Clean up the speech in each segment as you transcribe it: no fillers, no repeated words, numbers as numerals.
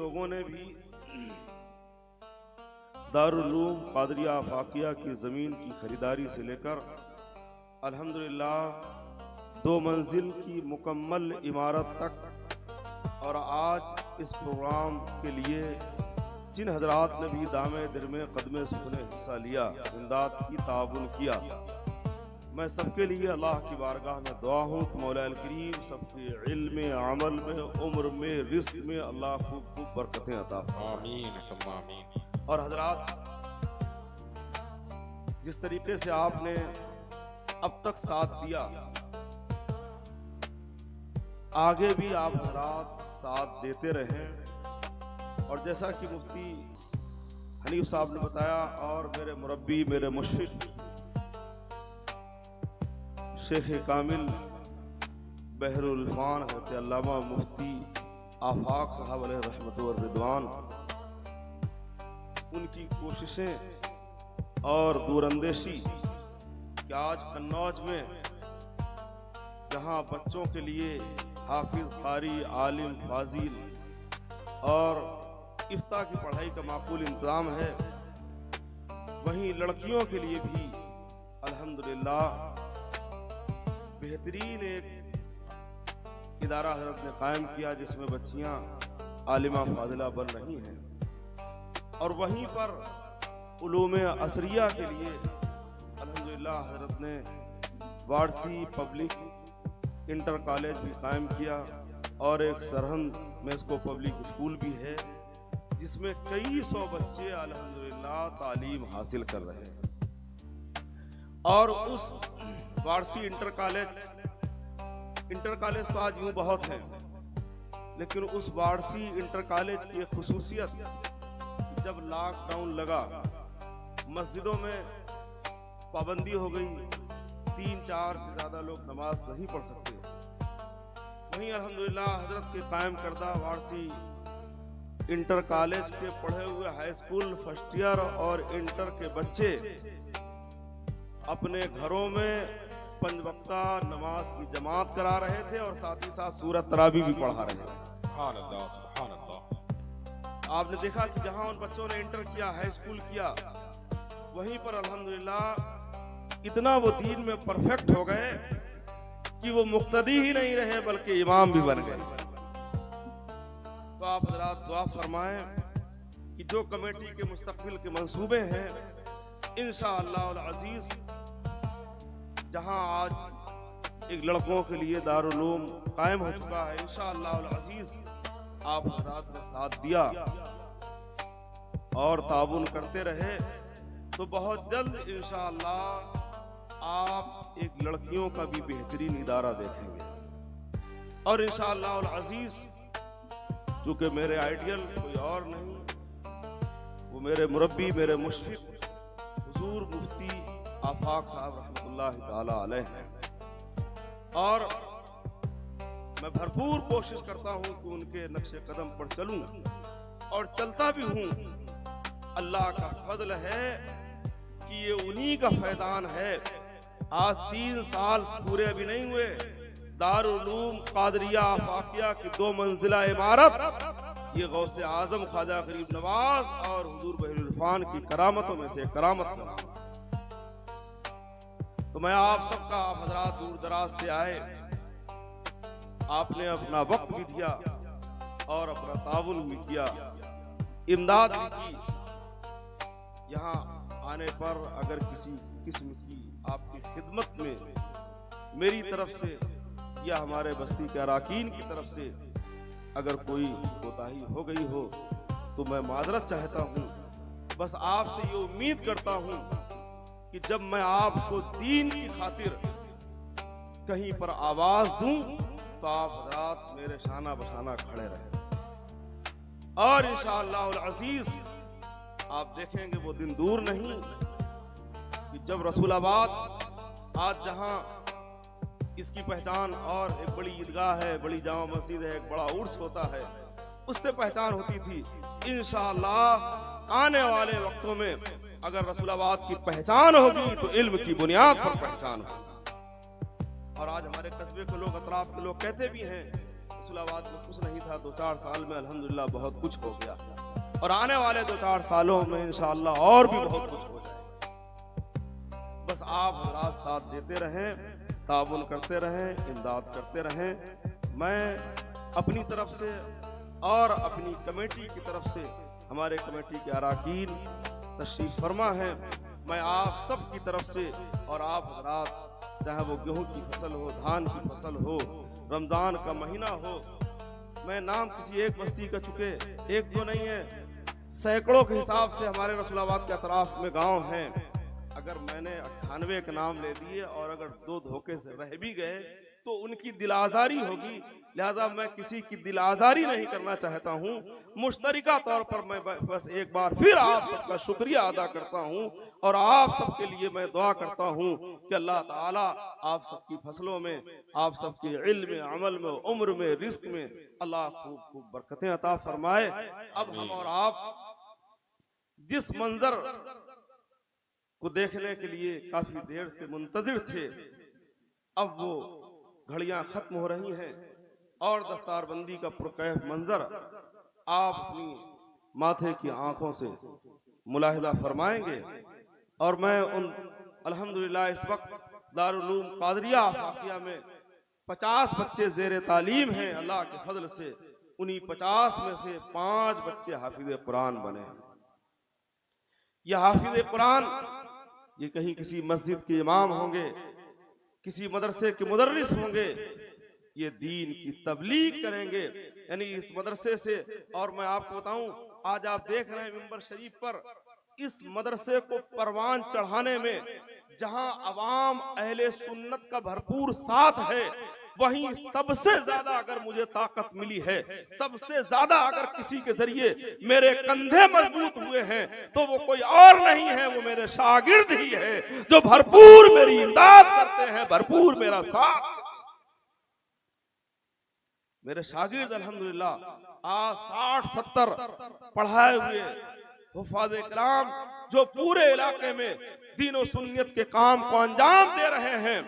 लोगों ने भी दारुल उलूम कादरिया आफाकिया की ज़मीन की खरीदारी से लेकर अल्हम्दुलिल्लाह 2 मंजिल की मुकम्मल इमारत तक, और आज इस प्रोग्राम के लिए जिन हजरात ने भी दामे दिरमे कदमे सुखने हिस्सा लिया, इमदाद की ताउन किया, मैं सबके लिए अल्लाह की बारगाह में दुआ हूँ कि मौला अल करीम सबके इल्म में, अमल में, उम्र में, रिस्क में अल्लाह खूब खूब बरकतें अता फरमाए। आमीन। और हजरात, जिस तरीके से आपने अब तक साथ दिया, आगे भी आप हजरात साथ देते रहें। और जैसा कि मुफ्ती हनीफ साहब ने बताया और मेरे मुरब्बी, मेरे मुशफिक शेख कामिल बहरुल इरफान हज़रत अल्लामा मुफ्ती आफाक साहब अलैहि रहमत व रिदवान, उनकी कोशिशें और दूरअंदेशी कि आज कन्नौज में जहाँ बच्चों के लिए हाफिज, कारी, आलिम, फाजिल और इफ्ता की पढ़ाई का माकूल इंतज़ाम है, वहीं लड़कियों के लिए भी अल्हम्दुलिल्लाह बेहतरीन एक इदारा हज़रत ने कायम किया जिसमें बच्चियां आलिमा फाजिला बन रही हैं। और वहीं पर उलूम असरिया के लिए अल्हम्दुलिल्लाह हज़रत ने वारसी पब्लिक इंटर कॉलेज भी कायम किया, और एक सरहंद में इसको पब्लिक स्कूल भी है जिसमें कई सौ बच्चे अल्हम्दुलिल्लाह तालीम हासिल कर रहे हैं। और उस वारसी इंटर कॉलेज तो आज यूं बहुत हैं, लेकिन उस वारसी इंटर कॉलेज की एक खुसूसियत, जब लॉकडाउन लगा, मस्जिदों में पाबंदी हो गई, 3-4 से ज़्यादा लोग नमाज नहीं पढ़ सकते, वहीं अल्हम्दुलिल्लाह हजरत के कायम करदा वारसी इंटर कॉलेज के पढ़े हुए हाई स्कूल फर्स्ट ईयर और इंटर के बच्चे अपने घरों में 5 वक्ता नमाज की जमात करा रहे थे और साथ ही साथ सूरत तरावी भी पढ़ा रहे थे। सुभान अल्लाह, सुभान अल्लाह। आपने देखा कि जहां उन बच्चों ने इंटर किया, हाई स्कूल किया, वहीं पर अल्हम्दुलिल्लाह इतना वो दीन में परफेक्ट हो गए कि वो मुक्तदी ही नहीं रहे बल्कि इमाम भी बन गए। तो आप हज़रात दुआ फरमाएं कि जो कमेटी के मुस्तकबिल के मंसूबे हैं, इंशाअल्लाह अज़ीज़, जहां आज एक लड़कों के लिए दारुल उलूम कायम हो चुका है, इंशाअल्लाह अज़ीज़ आप हज़रात ने साथ दिया और ताउन करते रहे, तो बहुत जल्द इंशाअल्लाह आप एक लड़कियों का भी बेहतरीन इदारा देखेंगे। और इंशाअल्लाह अज़ीज़, चूँकि मेरे आइडियल कोई और नहीं, वो मेरे मुरब्बी, मेरे मुशफिक हुजूर मुफ्ती आफाक साहब रहमतुल्लाह ताला अलैह हैं, और मैं भरपूर कोशिश करता हूँ कि उनके नक्शे कदम पर चलूँ, और चलता भी हूँ। अल्लाह का फजल है कि ये उन्हीं का फैदान है। आज 3 साल पूरे अभी नहीं हुए, दारुल उलूम कादरिया आफाकिया की 2 मंजिला इमारत ये गौसे आजम ख्वाजा गरीब नवाज और हुजूर बहरुल इरफान की करामतों में से करामत। तो मैं आप सबका, आप हजरात दूर दराज से आए, आपने अपना वक्त भी दिया और अपना ताउन भी किया, इमदाद भी की। यहाँ आने पर अगर किसी किस्म की आपकी खिदमत में मेरी तरफ से या हमारे बस्ती के अराकीन की तरफ से अगर कोई कोताही हो गई हो तो मैं माजरत चाहता हूँ। बस आपसे ये उम्मीद करता हूँ कि जब मैं आपको दीन की खातिर कहीं पर आवाज दूं तो आप हज़रात मेरे शाना बशाना खड़े रहें। और इंशाअल्लाह अज़ीज़ आप देखेंगे वो दिन दूर नहीं कि जब रसूलाबाद आज जहां इसकी पहचान और एक बड़ी ईदगाह है, बड़ी जामा मस्जिद है, एक बड़ा उर्स होता है, उससे पहचान होती थी। इंशाअल्लाह आने वाले वक्तों में अगर रसूलाबाद की पहचान होगी तो इल्म की बुनियाद पर पहचान होगी। और आज हमारे कस्बे के लोग, अतराफ के लोग कहते भी हैं रसूलाबाद में कुछ नहीं था, 2-4 साल में अल्हम्दुलिल्लाह बहुत कुछ हो गया और आने वाले 2-4 सालों में इंशाअल्लाह और भी बहुत कुछ हो जाए। बस आप हजरात साथ देते रहें, ताउन करते रहें, इमदाद करते रहें। मैं अपनी तरफ से और अपनी कमेटी की तरफ से, हमारे कमेटी के अराकीन तशरीफ फरमा हैं, मैं आप सब की तरफ से और आप हजरात, चाहे वो गेहूं की फसल हो, धान की फसल हो, रमजान का महीना हो, मैं नाम किसी एक बस्ती का चुके, एक दो नहीं है, सैकड़ों के हिसाब से हमारे रसूलाबाद के अतराफ में गांव हैं। अगर मैंने 98 के नाम ले दिए और अगर 2 धोखे से रह भी गए तो उनकी दिल आजारी होगी, लिहाजा मैं किसी की दिल आजारी नहीं करना चाहता हूँ। मुश्तरिका तौर पर मैं बस एक बार फिर आप सबका शुक्रिया अदा करता हूँ और आप सबके लिए मैं दुआ करता हूँ कि अल्लाह ताला आप सबकी फसलों में, आप सबके इल्म में, अमल में, उम्र में, रिस्क में अल्लाह खूब खूब बरकतें अता फरमाए। अब हम और आप जिस मंजर को देखने के लिए काफी देर से मुंतजिर थे, अब वो घड़ियां खत्म हो रही हैं और दस्तारबंदी का पुरकैफ मंजर आप अपनी माथे की आंखों से मुलाहिदा फरमाएंगे। और मैं उन अल्हम्दुलिल्लाह इस वक्त दारुल उलूम कादरिया आफाकिया में 50 बच्चे जेर तालीम हैं। अल्लाह के फजल से उन्हीं 50 में से 5 बच्चे हाफिज कुरान बने। यह हाफिज कुरान ये कहीं किसी मस्जिद के इमाम होंगे, किसी मदरसे के मुदर्रिस होंगे, ये दीन की तबलीग करेंगे, यानी इस मदरसे से। और मैं आपको बताऊं, आज आप देख रहे हैं मिंबर शरीफ पर इस मदरसे को परवान चढ़ाने में जहां अवाम अहले सुन्नत का भरपूर साथ है, वहीं सबसे ज्यादा अगर मुझे ताकत मिली है, सबसे ज्यादा अगर किसी के जरिए मेरे कंधे मजबूत हुए हैं तो वो कोई और नहीं है, वो मेरे शागिर्द ही है जो भरपूर मेरी इमदाद करते हैं, भरपूर मेरा साथ। मेरे शागिर्द अल्हम्दुलिल्लाह आज 60-70 पढ़ाए हुए हुफ़ाज़े किराम जो पूरे इलाके में दीन और सुन्नियत के काम को अंजाम दे रहे हैं,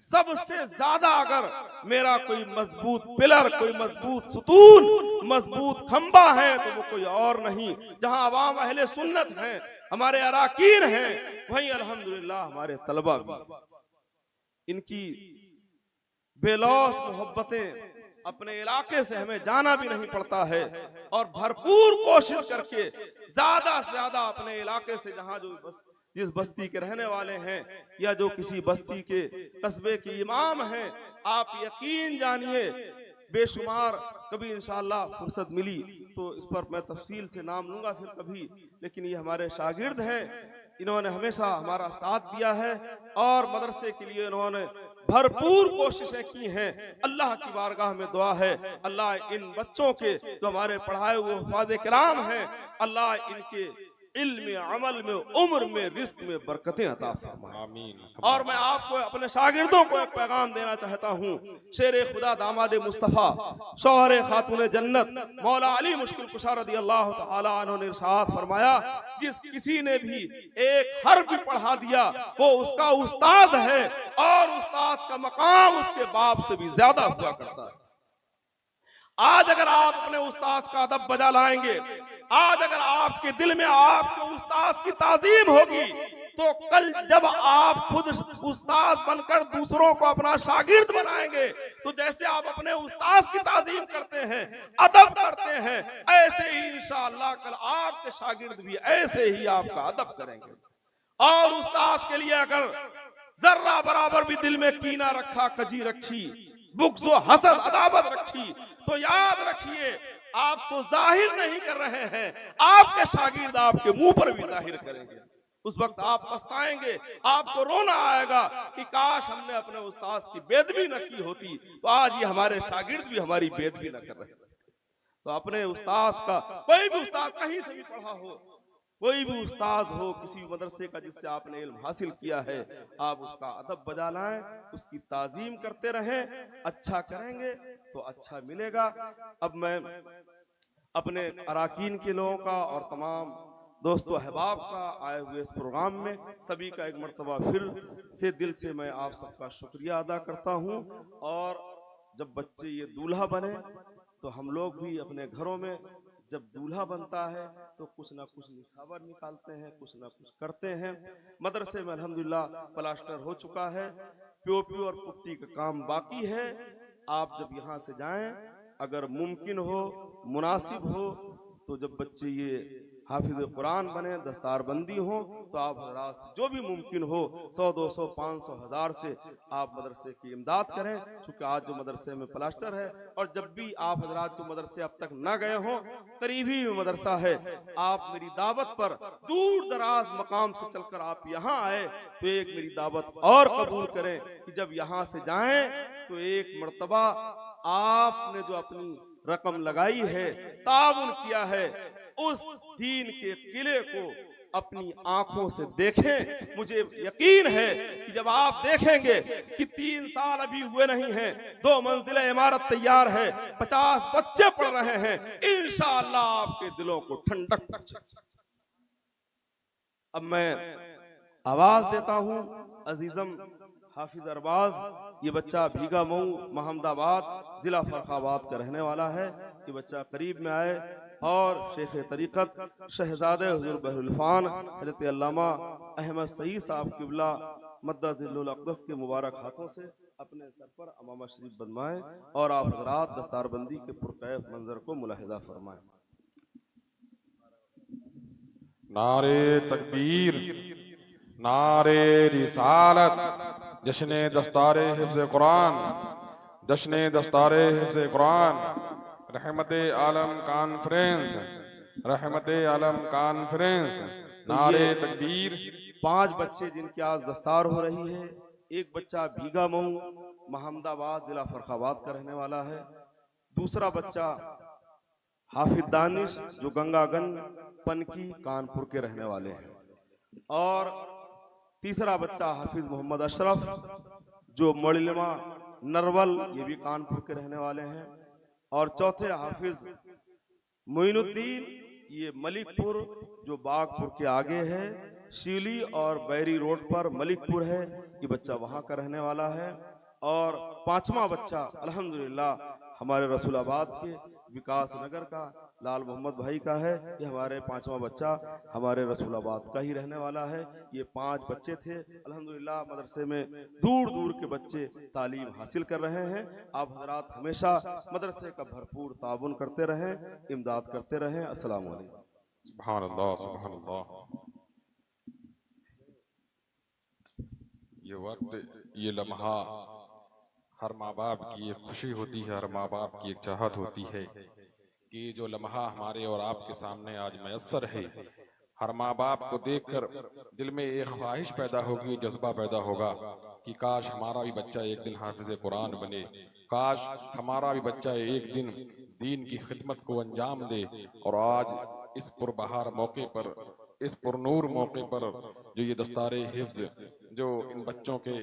सबसे ज्यादा अगर मेरा कोई मजबूत पिलर, कोई मजबूत सुतून, मजबूत खंबा है तो वो कोई और नहीं। जहां अवाम अहले सुन्नत हैं, हमारे अराकीन हैं, वहीं अल्हम्दुलिल्लाह हमारे तलबा भी। इनकी बेलौस मोहब्बतें, अपने इलाके से हमें जाना भी नहीं पड़ता है और भरपूर कोशिश करके ज्यादा से ज्यादा अपने इलाके से, जहां जो जिस बस्ती के रहने वाले हैं या जो किसी बस्ती के कस्बे के इमाम हैं, आप यकीन जानिए बेशुमार, कभी इंशाअल्लाह फुर्सत मिली तो इस पर मैं तफसील से नाम लूंगा फिर कभी, लेकिन ये हमारे शागिर्द हैं, इन्होंने हमेशा हमारा साथ दिया है और मदरसे के लिए इन्होंने भरपूर कोशिशें की हैं। अल्लाह की बारगाह में दुआ है, अल्लाह इन बच्चों के जो हमारे पढ़ाए हुए हुफ़ाज़े किराम हैं, अल्लाह इनके इल्म में, अमल में, उम्र में, रिस्क में बरकतें अता फरमाए। आमीन। और मैं आपको अपने शागिर्दों को एक पैगाम देना चाहता हूँ। शेरे खुदा दामाद मुस्तफ़ा शौहरे खातून जन्नत मौला अली मुश्किल कुशा रज़ियल्लाहु तआला अन्हु ने इरशाद फरमाया, जिस किसी ने भी एक हर्फ भी पढ़ा दिया वो उसका उस्ताद है और उस्ताद का मकाम उसके बाप से भी ज्यादा हुआ करता है। आज अगर आप अपने उस्ताद का अदब बजा लाएंगे, आज अगर आपके दिल में आपके उस्ताद की ताजीम होगी, तो कल जब आप खुद उस्ताद बनकर दूसरों को अपना शागिर्द बनाएंगे, तो जैसे आप अपने उस्ताद की ताजीम करते हैं, अदब करते हैं, ऐसे ही इंशाअल्लाह कल आपके शागिर्द भी ऐसे ही आपका अदब करेंगे। और उस्ताद के लिए अगर जर्रा बराबर भी दिल में कीना रखा, कजी रखी, बुग़्ज़ व हसद अदावत रखी, तो याद रखिए आप तो जाहिर नहीं कर रहे हैं, आपके शागिर्द आपके मुंह पर भी जाहिर करेंगे। उस वक्त आप पछताएंगे, आपको रोना आएगा कि काश हमने अपने उस्ताद की बेदबी न की होती, तो आज ये हमारे शागिर्द भी हमारी बेदबी न कर रहे। तो अपने उस्ताद का, कोई भी उस्ताद कहीं से भी पढ़ा हो, कोई भी उस्ताद हो किसी मदरसे का जिससे आपने इल्म हासिल किया है, आप उसका अदब बजा लाएं, उसकी ताजीम करते रहें, अच्छा करेंगे तो अच्छा मिलेगा। अब मैं अपने अराकीन के लोगों का और तमाम दोस्तों अहबाब का आए हुए इस प्रोग्राम में सभी का एक मर्तबा फिर से दिल से मैं आप सबका शुक्रिया अदा करता हूँ। और जब बच्चे ये दूल्हा बने तो हम लोग भी अपने घरों में जब दूल्हा बनता है तो कुछ ना कुछ निछावर निकालते हैं, कुछ ना कुछ करते हैं। मदरसे में अल्हम्दुलिल्लाह प्लास्टर हो चुका है, पीओपी और पुट्टी का काम बाकी है। आप जब यहाँ से जाएं, अगर मुमकिन हो, मुनासिब हो, तो जब बच्चे ये हाफिज कुरान बने, दस्तारबंदी हो, तो आप हजरात से जो भी मुमकिन हो 100, 200, 500, 1000 से आप मदरसे की इमदाद करें। क्योंकि आज जो मदरसे में प्लास्टर है, और जब भी आप हजरात जो मदरसे अब तक न गए हो, करीबी मदरसा है, आप मेरी दावत पर दूर दराज मकाम से चलकर आप यहाँ आए तो एक मेरी दावत और कबूल करें कि जब यहाँ से जाएं तो एक मर्तबा आपने जो अपनी रकम लगाई है, ताउन किया है, उस दीन के किले को अपनी आंखों से देखें। मुझे यकीन है कि जब आप देखेंगे कि 3 साल अभी हुए नहीं हैं, 2 मंजिला इमारत तैयार है, 50 बच्चे पढ़ रहे हैं, इंशाअल्लाह आपके दिलों को ठंडक। अब मैं आवाज देता हूं अजीजम हाफिज अरबाज, ये बच्चा भीगा मऊ महमदाबाद जिला फर्रुखाबाद का रहने वाला है। ये बच्चा करीब में आए और शेख तरीक़त शहजादे हुज़ूर बहरुल्फ़ान हज़रत अल्लामा अहमद सईद साहब क़िबला मद्ददिल्लुल अक़दस के मुबारक हाथों से अपने सर पर अमामा शरीफ बनवाएं और आप हज़रात दस्तारबंदी के पुरकैफ मंजर को मुलाहिज़ा फरमाएं। नारे तकबीर, नारे रिसालत, जश्न दस्तारे हिफ्ज़ कुरान, जश्न दस्तारे हिफ्ज़ कुरान, रहमत आलम कॉन्फ्रेंस, रहमत आलम कॉन्फ्रेंस। नारे तकबीर। 5 बच्चे जिनकी आज दस्तार हो रही है। एक बच्चा भीगा मऊ महमदाबाद जिला फर्रुखाबाद का रहने वाला है। दूसरा बच्चा हाफिज दानिश जो गंगागंज पनकी कानपुर के रहने वाले हैं। और तीसरा बच्चा हाफिज मोहम्मद अशरफ जो मड़िलमा नरवल, ये भी कानपुर के रहने वाले हैं। और चौथे हाफिज मोइनुद्दीन, ये मलिकपुर जो बागपुर के आगे है, शीली और बैरी रोड पर मलिकपुर है, ये बच्चा वहां का रहने वाला है। और 5वां बच्चा अल्हम्दुलिल्लाह हमारे रसूलाबाद के विकास नगर का लाल मोहम्मद भाई का है। ये हमारे 5वां बच्चा हमारे रसूलाबाद का ही रहने वाला है। ये 5 बच्चे थे। अल्हम्दुलिल्लाह मदरसे में दूर दूर के बच्चे तालीम हासिल कर रहे हैं। आप हजरात हमेशा मदरसे का भरपूर ताउन करते रहें, इमदाद करते रहें। अस्सलाम वालेकुम। सुभान अल्लाह, सुभान अल्लाह। ये वक्त, ये लम्हा हर माँ बाप की एक खुशी होती है, हर माँ बाप की एक चाहत होती है कि जो लम्हा हमारे और आपके सामने आज मैसर है, हर माँ बाप को देखकर दिल में एक ख्वाहिश पैदा होगी, जज्बा पैदा होगा कि काश हमारा भी बच्चा एक दिन हाफिज कुरान बने, काश हमारा भी बच्चा एक दिन दीन की खिदमत को अंजाम दे। और आज इस पुरबहार मौके पर, इस पुरनूर मौके पर जो ये दस्तारे हिफ्ज जो इन बच्चों के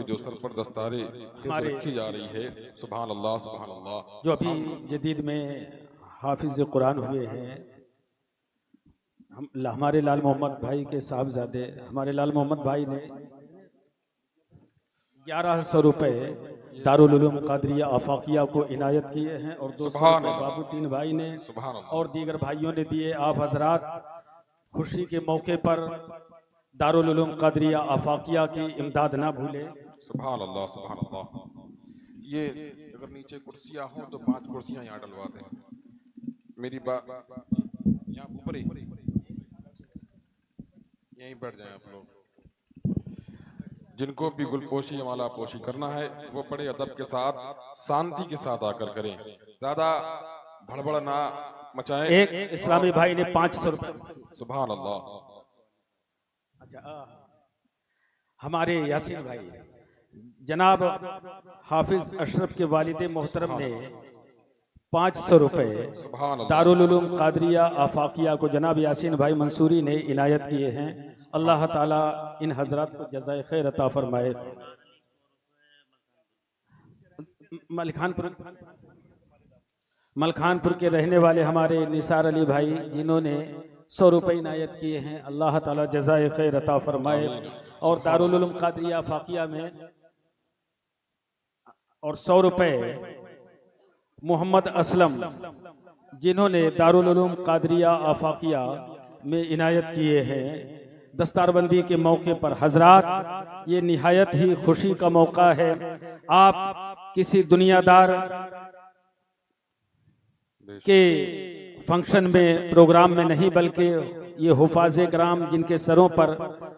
जो सर पर दस्तारे रखी जा रही है, सुभान अल्लाह, सुभान अल्लाह। जो अभी जदीद में हाफिज कुरान हुए हैं, हमारे लाल मोहम्मद भाई के साहबजादे हमारे लाल मोहम्मद भाई ने 1100 रुपये दारुल उलूम कादरिया आफाकिया को इनायत किए हैं और 200 बाबूद्दीन भाई ने और दीगर भाइयों ने दिए। आप हजरात खुशी के मौके पर दारुल उलूम कादरिया आफाकिया की इमदाद ना भूले। सुभान अल्लाह, सुभान अल्लाह। ये अगर नीचे कुर्सियां हों तो 5 कुर्सियां यहाँ डलवा दें। मेरी बात यहाँ ऊपर ही, यहीं बैठ जाएं आप लोग। जिनको भी गुलपोशी माला पोशी करना है वो बड़े अदब के साथ, शांति के साथ आकर करें, ज्यादा भड़बड़ ना मचाएं। एक इस्लामी भाई ने 500 रुपये। सुभान अल्लाह। अच्छा, हमारे यासीन भाई जनाब हाफिज अशरफ के वालिद मोहतरम ने 500 रुपये दारुल उलूम कादरिया आफाकिया को जनाब यासीन भाई मंसूरी ने इनायत किए हैं। अल्लाह ताला इन हजरात को जज़ाए खैर अता फरमाए। मलखानपुर के रहने वाले हमारे निसार अली भाई जिन्होंने 100 रुपए इनायत किए हैं। अल्लाह ताला जज़ाए खैर अता फरमाए। और दारुल उलूम कादरिया आफाकिया में और 100 रुपए मोहम्मद असलम जिन्होंने दारुल उलूम कादरिया आफाकिया में इनायत किए हैं दस्तारबंदी के मौके पर। हजरात, ये निहायत ही खुशी का मौका है। आप किसी दुनियादार के फंक्शन में, प्रोग्राम में नहीं, बल्कि ये हुफाज़े कराम जिनके सरों पर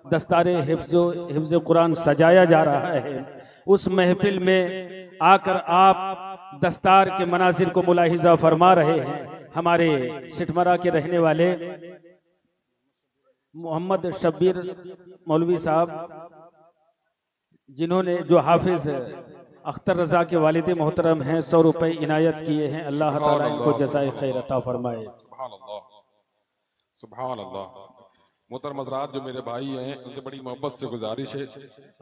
दस्तारे हिफ्ज़ कुरान सजाया जा रहा है, उस महफिल में आकर आप दस्तार के मनाजिर को मुलाहिजा फरमा रहे हैं। हमारे सिटमरा के रहने वाले मोहम्मद शब्बीर मौलवी साहब, जिन्होंने, जो हाफिज अख्तर रजा के वालिद मोहतरम हैं, 100 रुपए इनायत किए हैं। अल्लाह ताला इनको जज़ाए खैर अता फरमाए। सुभान अल्लाह, सुभान अल्लाह। मोहतरम हज़रात, जो मेरे भाई हैं, उनसे बड़ी मोहब्बत से गुजारिश है,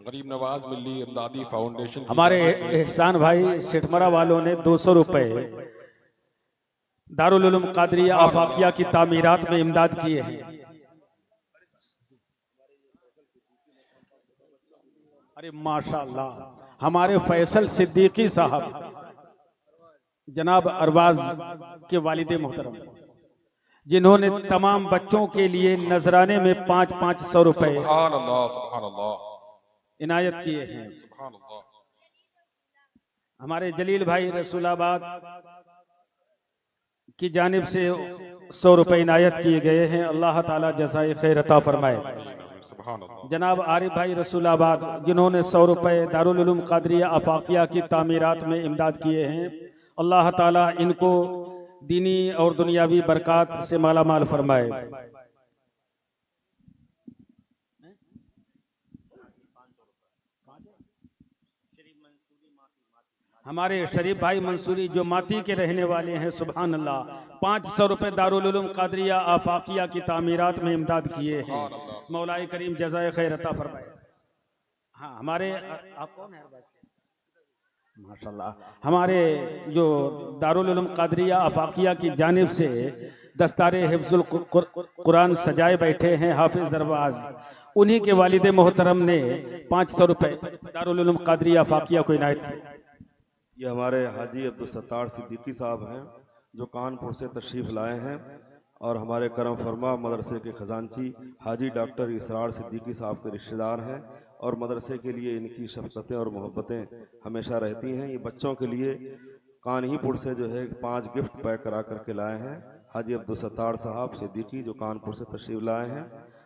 गरीब नवाज मिल्ली इमदादी फाउंडेशन, हमारे एहसान भाई सिटमरा वालों ने 200 रुपए दारुल उलूम कादरिया आफाकिया की तामीरात में इमदाद किए हैं। अरे माशाअल्लाह, हमारे फैसल सिद्दीकी साहब, जनाब अरबाज के वालिद मोहतरम, जिन्होंने तमाम बच्चों के लिए नजराने में 500 रुपए इनायत किए हैं। हमारे जलील भाई रसूलाबाद की जानिब से 100 रुपए इनायत किए गए हैं। अल्लाह ताला जज़ाए खैर अता फरमाए। जनाब आरिफ भाई रसूलाबाद, जिन्होंने 100 रुपए दारुल उलूम कादरिया आफाकिया की तामीरात में इमदाद किए हैं। अल्लाह ताला इनको दीनी और दुनियावी बरकत से माला माल फरमाए। हमारे शरीफ भाई मंसूरी, जो माती के रहने वाले हैं, सुभान अल्लाह, 500 रुपए दारुल उलूम कादरिया आफाकिया की तामीरात में इमदाद किए हैं। मौलाए करीम जज़ाए खैर अता फरमाए। हाँ, हमारे, आप कौन है? माशाल्लाह, हमारे जो दारुल उलूम कादरिया आफाकिया की जानिब से दस्तारे हिफ्ज़ुल कुरान सजाए बैठे हैं हाफिज अरबाज, उन्हीं के वालिद मोहतरम ने 500 रुपए दारुल उलूम कादरिया आफाकिया को इनायत किया। ये हमारे हाजी अब्दुल सत्तार सिद्दीकी साहब हैं, जो कानपुर से तशरीफ़ लाए हैं, और हमारे करम फरमा मदरसे के खजानची हाजी डॉक्टर इसरार सिद्दीकी साहब के रिश्तेदार हैं, और मदरसे के लिए इनकी शफ़क़तें और मोहब्बतें हमेशा रहती हैं। ये बच्चों के लिए कानहीपुर से जो है 5 गिफ्ट पैक करा करके लाए हैं। हाजी अब्दुल सत्तार साहब सिद्दीकी जो कानपुर से तशरीफ़ लाए हैं,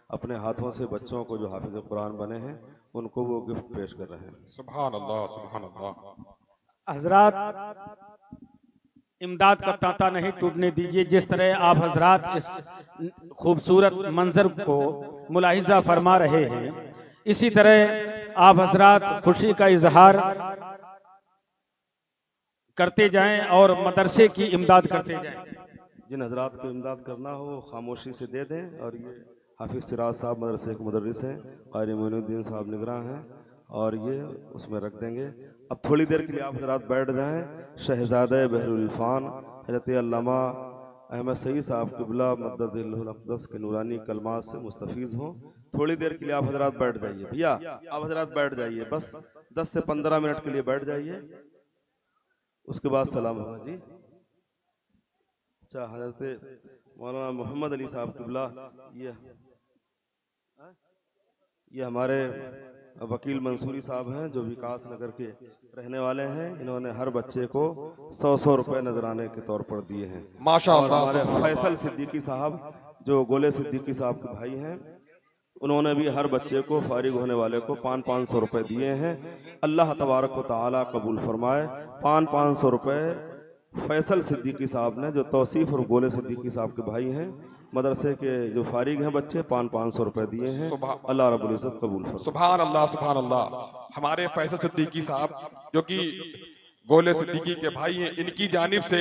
अपने हाथों से बच्चों को जो हाफिज़ कुरान बने हैं, उनको वो गिफ्ट पेश कर रहे हैं। सुभान अल्लाह, सुभान अल्लाह। हजरात, इमदाद का तांता नहीं टूटने दीजिए। जिस तरह आप हजरात इस खूबसूरत मंजर को मुलाहिजा फरमा रहे हैं, इसी तरह आप हजरात खुशी का इजहार करते जाएं और मदरसे की इमदाद करते जाएं। जिन हजरात को इमदाद करना हो खामोशी से दे दें। और ये हाफिज सिराज साहब मदरसे के मुदर्रिस हैं, क़ारी मोइनुद्दीन साहब निगरान हैं, और ये उसमें रख देंगे। अब थोड़ी देर के लिए आप हजरात बैठ जाएं। शहजादे बहरुल इरफान हज़रत अल्लामा अहमद सईद साहब क़िबला मद्ददिल्लहुल अक़दस के नूरानी कलमात से मुस्तफ़ीज़ हों। थोड़ी देर के लिए आप हजरात बैठ जाइए। भैया आप हजरात बैठ जाइए, बस 10 से 15 मिनट के लिए बैठ जाइए, उसके बाद सलाम होगा जी। अच्छा, हजरत मौलाना मोहम्मद अली साहब क़िबला, ये हमारे वकील मंसूरी साहब हैं, जो विकास नगर के रहने वाले हैं। इन्होंने हर बच्चे को 100 रुपए नजराने के तौर पर दिए हैं। माशाअल्लाह। हमारे फैसल सिद्दीकी साहब, जो गोले सिद्दीकी साहब के भाई हैं, उन्होंने भी हर बच्चे को, फारिग होने वाले को 500 रुपए दिए हैं। अल्लाह तबारक व तआला कबूल फरमाए। 500 रुपए फैसल सिद्दीकी साहब ने, जो तौसीफ और गोले सिद्दीकी साहब के भाई हैं, मदरसे के जो फारिग हैं बच्चे, 500 रुपए दिए हैं। अल्लाह रब्बुल इज्जत कबूल फरमाए। सुभान अल्लाह, सुभान अल्लाह। हमारे फैसल सिद्दीकी साहब, जो कि गोले सिद्दीकी के भाई हैं, इनकी जानिब से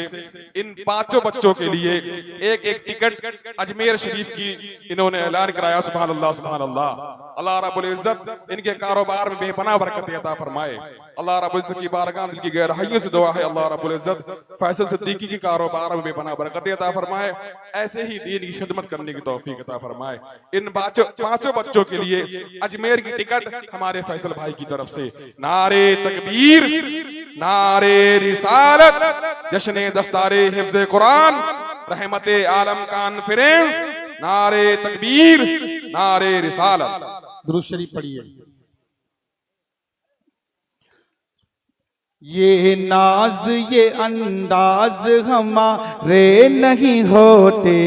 इन 5 बच्चों के लिए एक एक टिकट अजमेर शरीफ की इन्होंने ऐलान कराया। सुभान अल्लाह, सुभान अल्लाह। अल्लाह रब्बुल इज्जत इनके कारोबार में बेपनाह बरकत अता फरमाए। अल्लाह रब्बुल इज्जत की बारगाह में इनकी गहराइयों से दुआ है, अल्लाह रब्बुल इज्जत फैसल सिद्दीकी के कारोबार में बेपनाह बरकत अता फरमाए, ऐसे ही दीन की खिदमत करने की तौफीक अता फरमाए। इन 5 बच्चों के लिए अजमेर की टिकट हमारे फैसल भाई की तरफ से। नारे तकबीर, नारे रिसालत, जश्न दस्तारे हिफ्ज़े कुरान, रहमते आलम कॉन्फ्रेंस, नारे तकबीर, नारे रिसालत। दुरूद शरीफ पढ़िए। ये नाज ये अंदाज हमारे नहीं होते,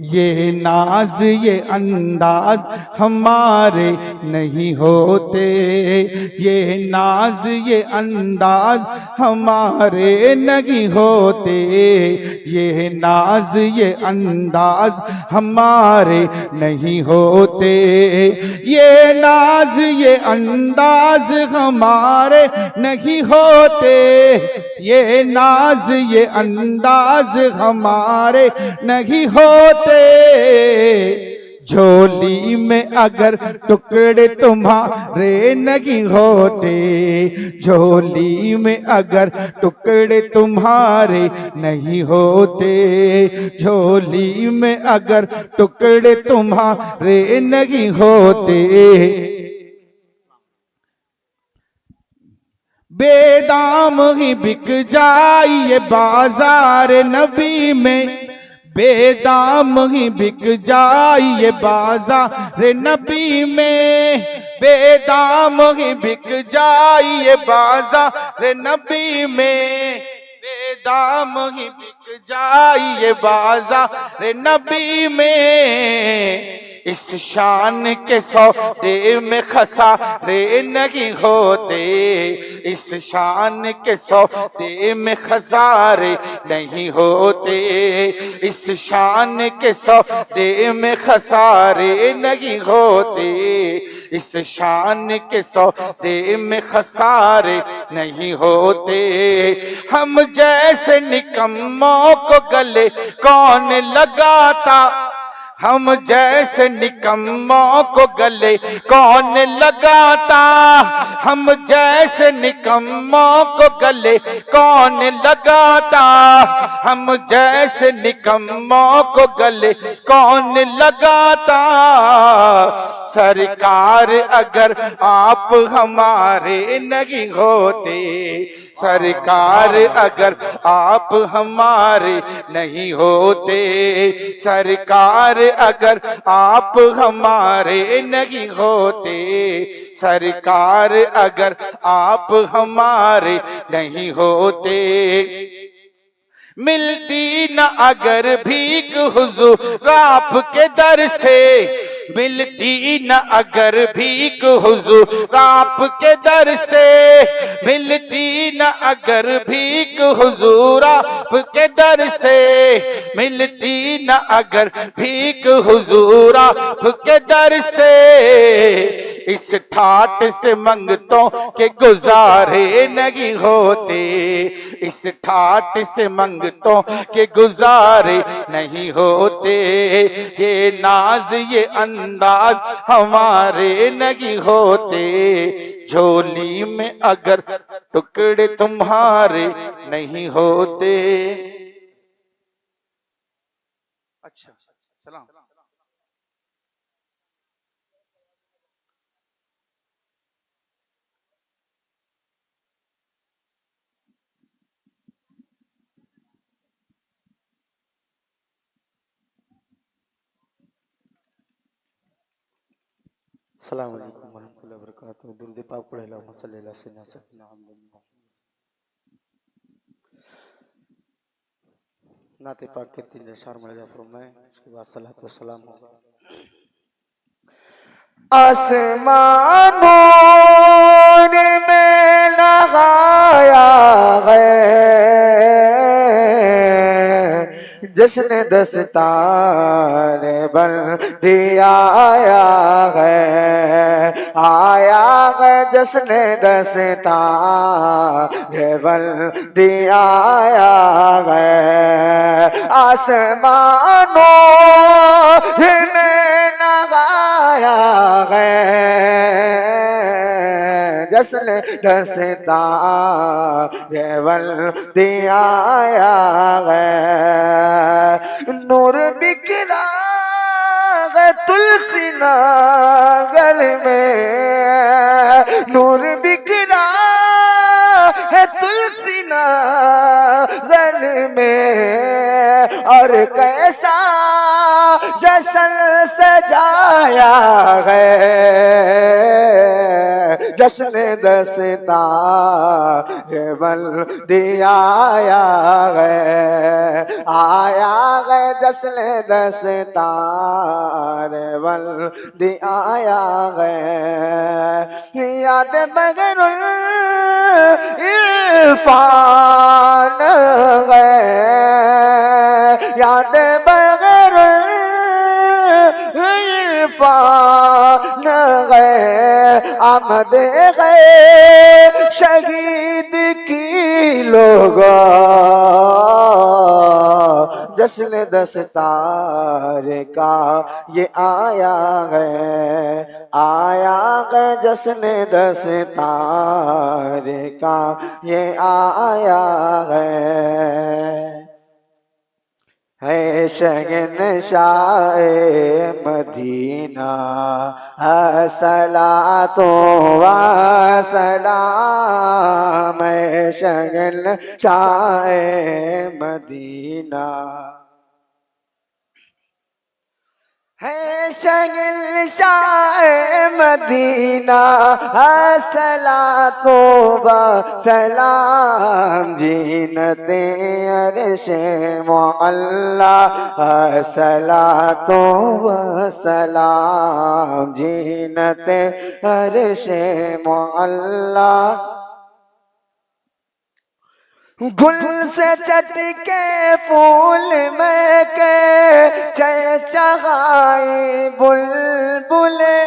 ये नाज ये अंदाज हमारे नहीं होते, ये नाज ये अंदाज हमारे नहीं होते, ये नाज ये अंदाज हमारे नहीं होते, ये नाज ये अंदाज हमारे नहीं होते, ये नाज ये अंदाज हमारे नहीं होते, झोली में अगर टुकड़े तुम्हारे नहीं होते, झोली में अगर टुकड़े तुम्हारे नहीं होते, झोली में अगर टुकड़े तुम्हारे नहीं होते, बेदाम ही बिक जाइए बाजार नबी में, बेदाम ही बिक जाइए बाजार नबी में, बेदाम ही बिक जाइए बाजार नबी में, बेदाम ही बिक जाइए बाजार नबी में, इस शान के सौदे में खसारे नहीं होते, इस शान के सौदे में खसारे नहीं होते, इस शान के सौदे में खसारे नहीं होते, इस शान के सौदे में खसारे नहीं होते, हम जैसे निकम्मों को गले कौन लगाता, हम जैसे निकम्मों को गले कौन लगाता, हम जैसे निकम्मों को गले कौन लगाता, हम जैसे निकम्मों को गले कौन लगाता, सरकार अगर आप हमारे नहीं होते, सरकार अगर आप हमारे नहीं होते, सरकार अगर आप हमारे नहीं होते, सरकार अगर आप हमारे नहीं होते, मिलती न अगर भीख हुजूर आपके दर से, मिलती न अगर भीख हुजूर आपके दर से, मिलती न अगर भीख हुजूर आपके दर से, मिलती न अगर भीख हुजूर आपके दर से, इस ठाट से मंगतों के गुजारे नहीं होते, इस ठाट से मंगतों के गुजारे नहीं होते, ये नाज ये अंदाज हमारे नहीं होते, झोली में अगर टुकड़े तुम्हारे नहीं होते। अच्छा सलाम। अस्सलाम वालेकुम वरहमतुल्लाहि वबरकातुहू। दुरूद पाक पढ़े अल्लाहुम्मा सल्ली अला सय्यिदिना मुहम्मद। नाते पाक के 3 अशआर मर्जा फरमाए, उसके बाद सलात व सलाम होगा। आसमानों में लगाया है जिसने दस्तार बंदी आया है जिसने दस्तार बंदी आया है आसमानों में लगाया है जिसने दस्तार दिया है नूर बिखरा है तुलसी नागल में नूर बिखरा है तुलसी नागल में और कैसा जश्न सजाया है जश्न दस्तार दिया आया है जश्न दस्तार दिया याद बगैर इरफान याद बगैर इरफान आमद गए शहीद की लोगा जश्न दस्तार का ये आया है जश्न दस्तार का ये आया है शहंशाह मदीना अस्सलातो व सलाम शहंशाह मदीना है शहंशाह मदीना अस्सलातो व सलाम जीनते अर्शे मुअल्ला अस्सलातो व सलाम जीनते अर्शे मुअल्ला गुल से चटके फूल में के चहचहाई बुलबुले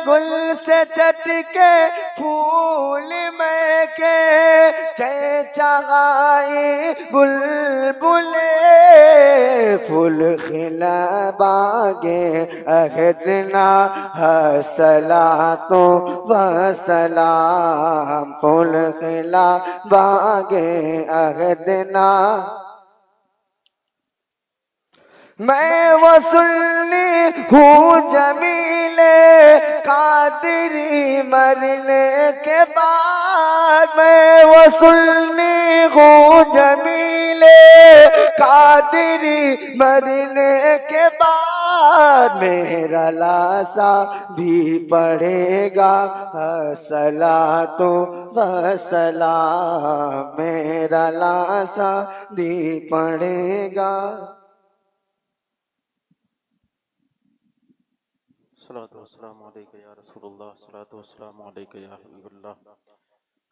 गुल से चटके फूल में के चहचहाई बुलबुले फूल खिला बागे अहदना अस्सलातो व सलाम फूल खिला बागे अहदना मैं वसुल्ली हूँ जमीले कादरी मरने के बाद मैं वसुल्ली हूँ जमीले कादरी मरने के बाद मेरा लाशा भी पड़ेगा अस्सलातो व सलाम मेरा लाशा भी पड़ेगा सलातु वस्सलामु अलैका या रसूलुल्लाह सलातु वस्सलामु अलैका या हबीबल्लाह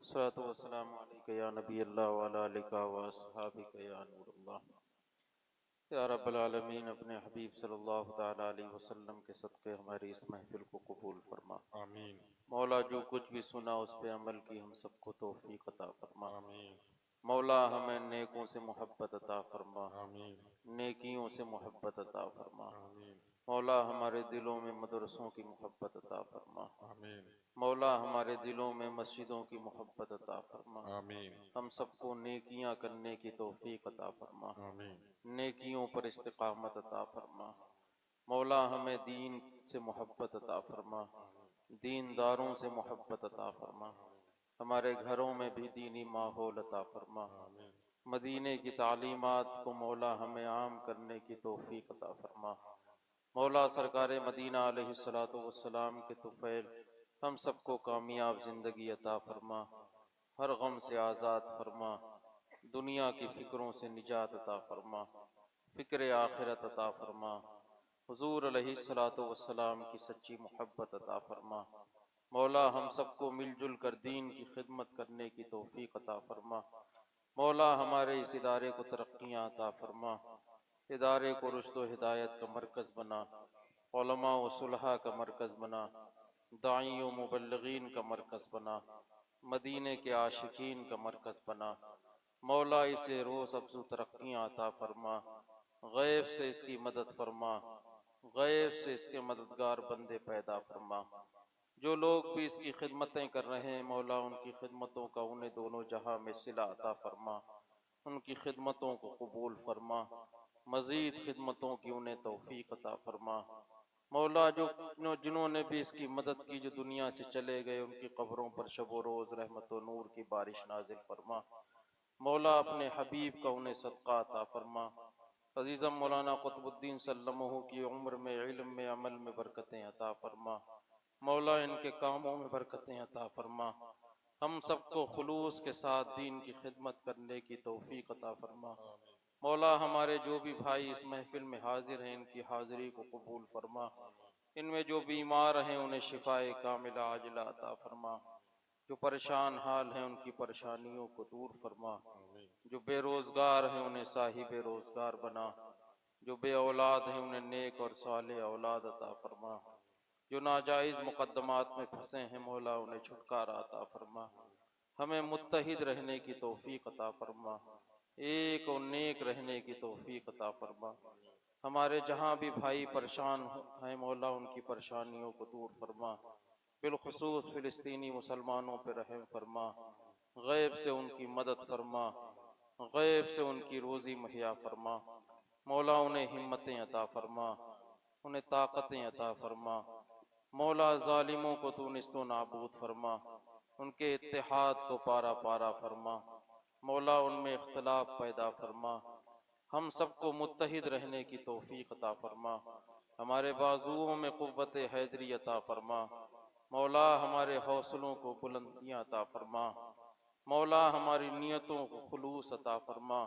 सलातु वस्सलामु अलैका या नबीयल्लाह व अला आलिका व अस्हाबिका या नूरुल्लाह या रब्बल आलमीन अपने हबीब सल्लल्लाहु तआला अलैहि वसल्लम के सदक़े हमारी इस महफिल को कबूल फरमा आमीन मौला जो कुछ भी सुना उस पे अमल की हम सबको तौफीक अता फरमा आमीन मौला हमें नेकों से मोहब्बत अता फरमा आमीन नेकियों से मोहब्बत अता फरमा आमीन मौला हमारे दिलों में मदरसों की मोहब्बत अता फरमा आमीन मौला हमारे दिलों में मस्जिदों की मोहब्बत अता फरमा आमीन हम सबको नेकियां करने की तौफीक अता फरमा आमीन नेकियों पर इस्तिकामत अता फरमा मौला हमें दीन से मोहब्बत अता फरमा दीनदारों से मोहब्बत अता फरमा हमारे घरों में भी दीनी माहौल अता फरमा मदीने की तालीमात को मौला हमें आम करने की तौफीक अता फरमा मौला सरकार मदीना अलैहिस्सलातु वस्सलाम के तुफैल हम सबको कामयाब जिंदगी अता फरमा हर गम से आज़ाद फरमा दुनिया की फिक्रों से निजात अता फरमा फिक्र आखिरत अता फरमा हुजूर अलैहिस्सलातु वस्सलाम की सच्ची मोहब्बत अता फरमा मौला हम सबको मिलजुल कर दीन की खिदमत करने की तौफीक अता फरमा मौला हमारे इस इदारे को तरक्कियाँ अता फरमा, इदारे को रुश्द व हिदायत का मरकज़ बना, उलमा व सुलहा का मरकज़ बना, दाई व मुबल्लिगीन का मरकज़ बना, मदीने के आशिकीन का मरकज़ बना। मौला इसे रोज़ अफजू तरक्कियाँ अता फरमा, गैब से इसकी मदद फरमा, गैब से इसके मददगार बंदे पैदा फरमा। जो लोग भी इसकी खिदमतें कर रहे हैं मौला उनकी खिदमतों का उन्हें दोनों जहां में सिला अता फरमा, उनकी खिदमतों को कबूल फरमा, मजीद खिदमतों की उन्हें तौफीक अता फरमा। मौला जो जिन्होंने भी इसकी मदद की जो दुनिया से चले गए उनकी कब्रों पर शब रोज़ रहमत व नूर की बारिश नाजिल फरमा। मौला अपने हबीब का उन्हें सदका अता फरमा। अजीज़म मौलाना कुतुबुद्दीन सल्लल्लाहु की उम्र में, इल्म में, अमल में बरकतें अता फरमा। मौला इनके कामों में बरकतें अता फरमा। हम सबको खुलूस के साथ दीन की खिदमत करने की तौफीक अता फरमा। मौला हमारे जो भी भाई इस महफिल में हाजिर हैं इनकी हाजिरी को कबूल फरमा। इनमें जो बीमार हैं उन्हें शिफाए कामिला आजिला अता फरमा। जो परेशान हाल हैं उनकी परेशानियों को दूर फरमा। जो बेरोजगार हैं उन्हें साहिब रोजगार बना। जो बे औलाद हैं उन्हें नेक और साले औलाद अता फरमा। जो नाजायज मुकद्दमात में फंसे हैं मौला उन्हें छुटकारा अता फरमा। हमें मुत्तहिद रहने की तौफीक अता फरमा, एक और नेक रहने की तौफीक अता फरमा। हमारे जहाँ भी भाई परेशान हैं मौला उनकी परेशानियों को दूर फरमा। बिलखुसूस फिलिस्तीनी मुसलमानों पर रहम फरमा, गैब से उनकी मदद फरमा, गैब से उनकी रोज़ी मुहैया फरमा। मौला उन्हें हिम्मतें अता फरमा, उन्हें ताकतें अता फरमा। मौला जालिमों को तू निस्तो नाबूद फरमा, उनके इत्तेहाद को पारा पारा फरमा। मौला उनमें इख्तलाफ पैदा फरमा। हम सबको मुत्तहिद रहने की तौफीक अता फरमा। हमारे बाजुओं में कुव्वत हैदरी अता फरमा। मौला हमारे हौसलों को बुलंदियाँ अता फरमा। मौला हमारी नियतों को खुलूस अता फरमा।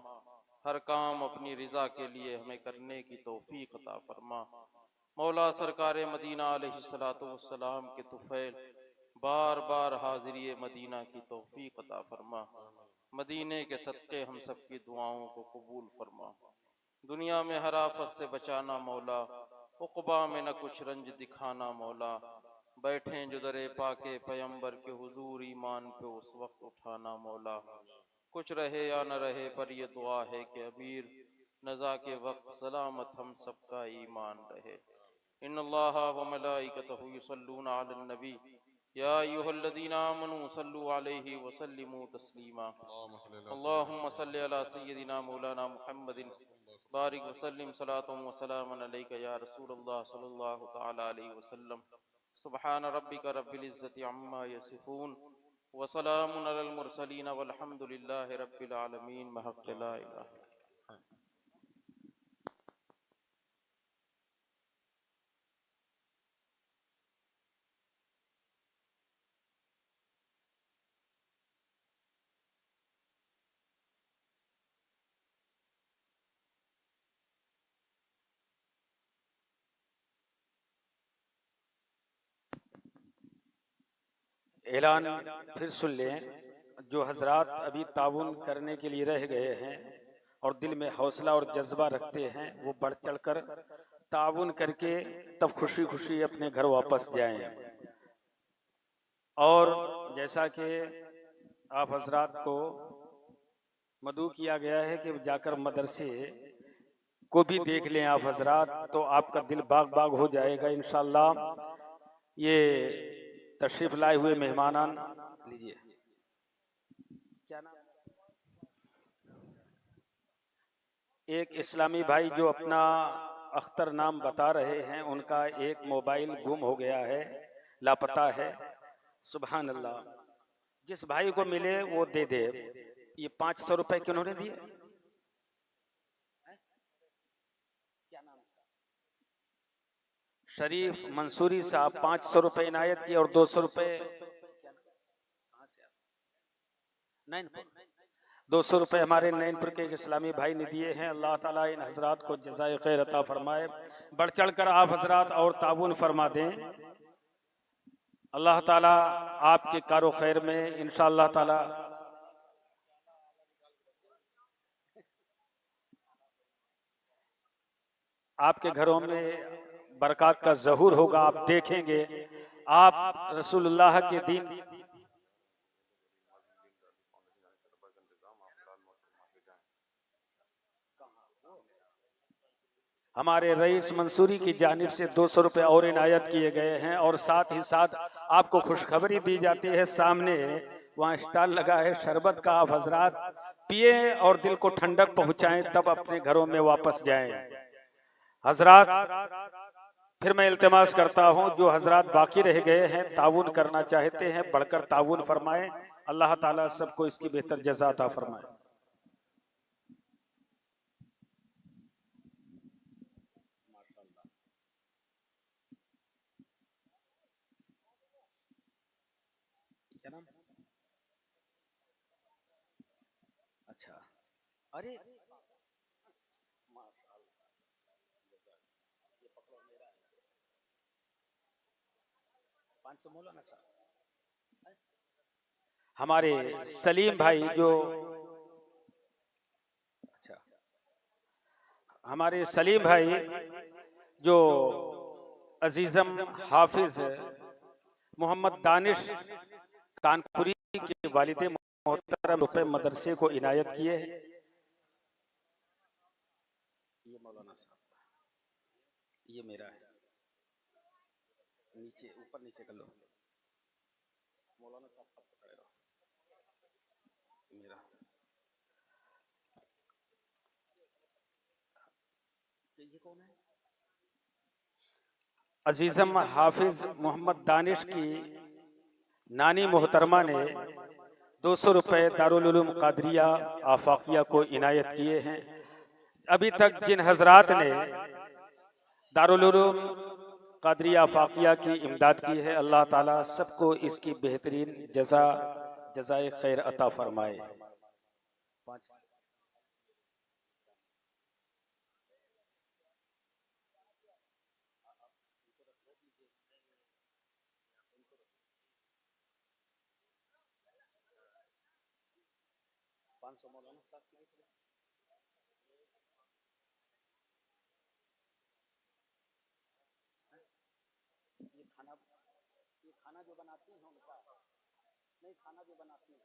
हर काम अपनी रिजा के लिए हमें करने की तौफीक अता फरमा। मौला सरकार मदीना अलैहिस्सलातु वस्सलाम के तुफैल बार बार हाजिरी मदीना की तौफीक अता फरमा। मदीने के सदक़े हम सब की दुआओं को कबूल फरमा। दुनिया में हर आफत से बचाना मौला, उक़बा में न कुछ रंज दिखाना मौला। बैठें जो दरे पाके पैगंबर के हुजूर ईमान पे उस वक्त उठाना मौला। कुछ रहे या न रहे पर ये दुआ है कि अबीर नज़ा के वक्त सलामत हम सबका ईमान रहे। इन्नल्लाह व मलाइकतहु युसल्लूना अलन नबी या अय्युहल्लज़ीना आमनू सल्लु अलैहि व सल्लिमू तस्लीमा। अल्लाहुम्मा सल्लि अला सय्यदिना मौलाना मुहम्मदिन बारिक व सल्लिम सलातुम व सलामन अलैका या रसूलल्लाह सल्लल्लाहु तआला अलैहि वसल्लम। सुब्हान रब्बिका रब्बिल इज्जति अम्मा यसिफून व सलामुन अलल मुरसलीन वल्हम्दुलिल्लाहि रब्बिल आलमीन। महक़ ला इलाहा। ऐलान फिर सुन लें। जो हजरात अभी ताउन करने के लिए रह गए हैं और दिल में हौसला और जज्बा रखते हैं वो बढ़ चढ़ कर ताउन करके तब खुशी खुशी अपने घर वापस जाएं। और जैसा कि आप हजरात को मदऊ किया गया है कि जाकर मदरसे को भी देख लें आप हजरात, तो आपका दिल बाग बाग हो जाएगा इंशाअल्लाह। ये तशरीफ लाए हुए मेहमानान लीजिए। क्या नाम? एक इस्लामी भाई जो अपना अख्तर नाम बता रहे हैं, उनका एक मोबाइल गुम हो गया है, लापता है। सुभान अल्लाह। जिस भाई को मिले वो दे दे। ये 500 रुपए किन्होंने दिए? क्या नाम? शरीफ मंसूरी साहब 500 रुपए इनायत किए और 200 रुपए 200 रुपए हमारे नैनपुर के इस्लामी भाई ने दिए हैं। अल्लाह ताला इन हजरात को जज़ाए खैर अता फरमाए। बढ़ चढ़ कर आप हजरात और ताउन फरमा दें। अल्लाह ताला आपके कारो खैर में इंशाअल्लाह ताला आपके घरों में बरकत का ज़हूर होगा। आप देखेंगे आप रसूलुल्लाह के दिन हमारे रईस मंसूरी की जानिब से 200 रुपये और इनायत किए गए हैं और साथ ही साथ आपको खुशखबरी दी जाती है। सामने वहाँ स्टॉल लगा है शरबत का, आप हजरात पिए और दिल को ठंडक पहुंचाएं, तब अपने घरों में वापस जाएं। हजरात फिर मैं इल्तिमास करता हूं, जो हजरात बाकी रह गए हैं ताउन करना चाहते हैं बढ़कर ताउन फरमाएं। अल्लाह ताला सबको इसकी बेहतर जज़ा अता फरमाए। अच्छा, अरे हमारे सलीम भाई जो अच्छा हमारे सलीम भाई जो अजीजम हाफिज मोहम्मद दानिश कानपुरी के वालिद मोहतरम रुपए मदरसे को इनायत किए हैं। ये मौलाना साहब, ये मेरा है, नीचे ऊपर नीचे कर लो। मौलाना साहब आप पकड़े रहो, मेरा ये कौन है? अजीजम हाफिज मोहम्मद दानिश की नानी मोहतरमा ने 200 रुपए दारुल उलूम कादरिया आफाकिया को इनायत किए हैं। अभी तक जिन हजरात ने दारुल उलूम कादरिया आफाकिया की इमदाद की है, अल्लाह ताला सबको इसकी बेहतरीन जज़ाए खैर अता फरमाए। ये खाना जो बनाती हैं उनका नहीं, खाना जो बनाती हैं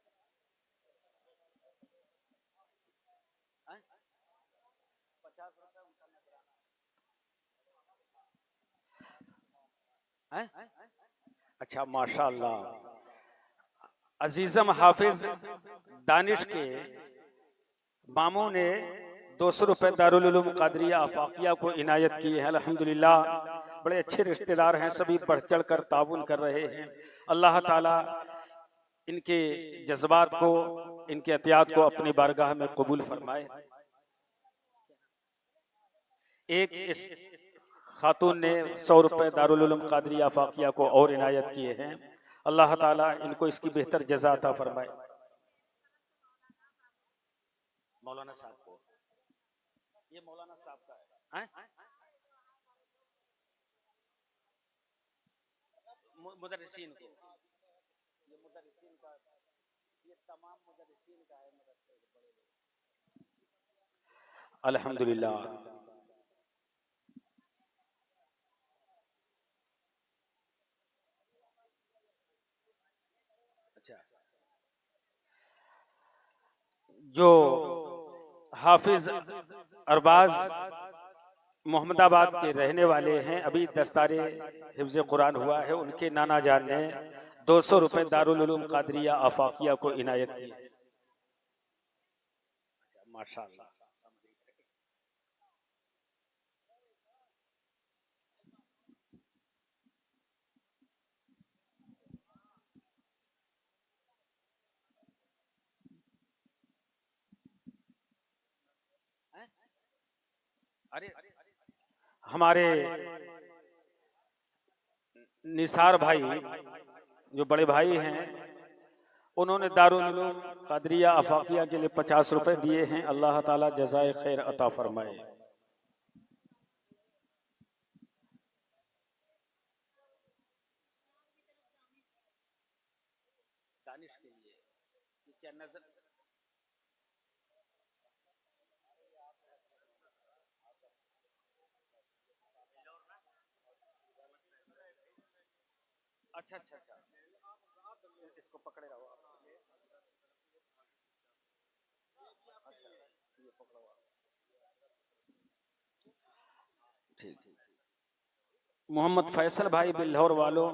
50 रुपए उनका नजराना है। अच्छा माशाअल्लाह, अजीजम हाफिज दानिश के मामू ने 200 रुपए दारुल उलूम कादरिया आफाकिया को इनायत किए हैं। अल्हम्दुलिल्लाह बड़े अच्छे रिश्तेदार हैं, सभी बढ़ चढ़ कर ताउन कर रहे हैं। अल्लाह ताला इनके जज्बात को, इनके अतियात को अपनी बारगाह में कबूल फरमाए। एक इस खातून ने 100 रुपए दारुल उलूम कादरिया आफाकिया को और इनायत किए हैं। अल्लाह ताला इनको इसकी बेहतर जज़ा अता फरमाए। मौलाना साहब को, ये मौलाना साहब का है, मुदर्रिसीन को, ये मुदर्रिसीन का, ये तमाम मुदर्रिसीन का है मदरसे के बड़े लोग। अल्हम्दुलिल्लाह अच्छा, जो हाफिज अरबाज मोहम्मदाबाद के रहने वाले हैं, अभी दस्तारे हिफ्ज़ कुरान हुआ है, उनके नाना जान ने 200 रुपए दारुल उलूम कादरिया आफाकिया को इनायत की। माशाअल्लाह, अरे हमारे निसार भाई जो बड़े भाई हैं, उन्होंने दारुल उलूम कादरिया आफाकिया के लिए 50 रुपए दिए हैं। अल्लाह ताला जज़ाए खैर अता फरमाए। दानिश के लिए ये क्या नजर, अच्छा अच्छा अच्छा, इसको पकड़े रहो आप। अच्छा, ये पकड़ो आप। ठीक। मोहम्मद फैसल भाई बिल्हौर वालों